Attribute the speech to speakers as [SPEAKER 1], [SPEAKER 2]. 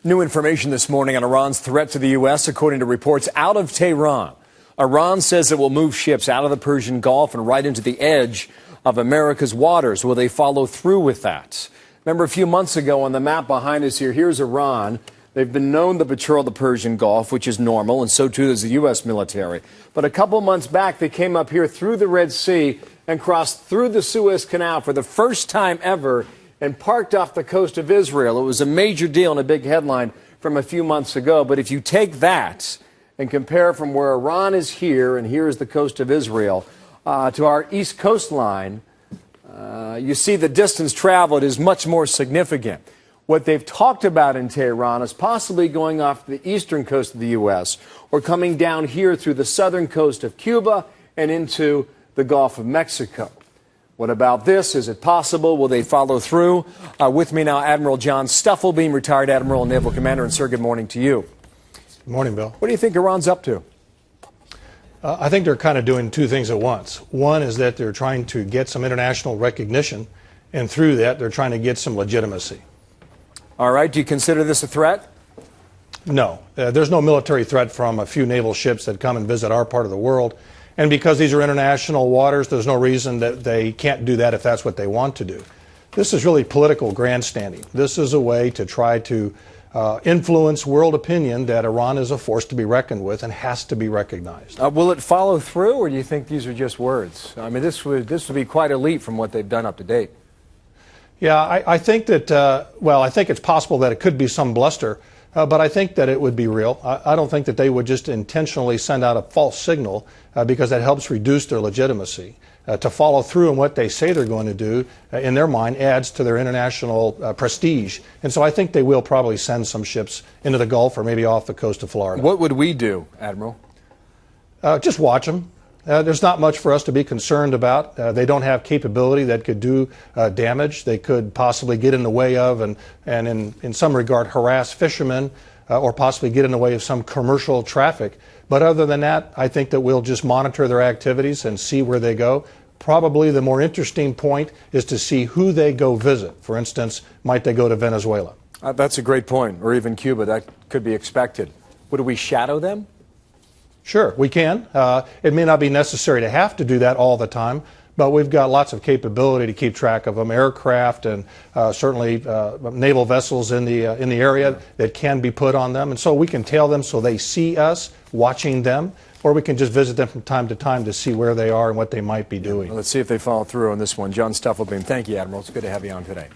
[SPEAKER 1] New information this morning on Iran's threat to the U.S., according to reports out of Tehran. Iran says it will move ships out of the Persian Gulf and right into the edge of America's waters. Will they follow through with that? Remember a few months ago on the map behind us here, here's Iran. They've been known to patrol the Persian Gulf, which is normal, and so too is the U.S. military. But a couple months back, they came up here through the Red Sea and crossed through the Suez Canal for the first time ever and parked off the coast of Israel. It was a major deal and a big headline from a few months ago. But if you take that and compare from where Iran is here, and here is the coast of Israel, to our east coastline, you see the distance traveled is much more significant. What they've talked about in Tehran is possibly going off the eastern coast of the U.S. or coming down here through the southern coast of Cuba and into the Gulf of Mexico. What about this? Is it possible? Will they follow through? With me now, Admiral John Stufflebeam, retired Admiral and Naval Commander. And, sir, good morning to you.
[SPEAKER 2] Good morning, Bill.
[SPEAKER 1] What do you think Iran's up to?
[SPEAKER 2] I think they're kind of doing two things at once. One is that they're trying to get some international recognition, and through that, they're trying to get some legitimacy.
[SPEAKER 1] All right. Do you consider this a threat?
[SPEAKER 2] No. There's no military threat from a few naval ships that come and visit our part of the world. And because these are international waters, there's no reason that they can't do that if that's what they want to do. This is really political grandstanding. This is a way to try to influence world opinion that Iran is a force to be reckoned with and has to be recognized.
[SPEAKER 1] Will it follow through, or do you think these are just words? I mean, this would be quite a leap from what they've done up to date.
[SPEAKER 2] Yeah, I think that, I think it's possible that it could be some bluster, but I think that it would be real. I don't think that they would just intentionally send out a false signal because that helps reduce their legitimacy. To follow through on what they say they're going to do, in their mind, adds to their international prestige. And so I think they will probably send some ships into the Gulf or maybe off the coast of Florida.
[SPEAKER 1] What would we do, Admiral? Just
[SPEAKER 2] watch them. There's not much for us to be concerned about. They don't have capability that could do damage. They could possibly get in the way of and in some regard harass fishermen or possibly get in the way of some commercial traffic. But other than that, I think that we'll just monitor their activities and see where they go. Probably the more interesting point is to see who they go visit. For instance, might they go to Venezuela?
[SPEAKER 1] That's a great point, or even Cuba. That could be expected. Would we shadow them?
[SPEAKER 2] Sure, we can. It may not be necessary to have to do that all the time, but we've got lots of capability to keep track of them, aircraft and certainly naval vessels in the area that can be put on them. And so we can tail them so they see us watching them, or we can just visit them from time to time to see where they are and what they might be doing.
[SPEAKER 1] Well, let's see if they follow through on this one. John Stufflebeam, thank you, Admiral. It's good to have you on today.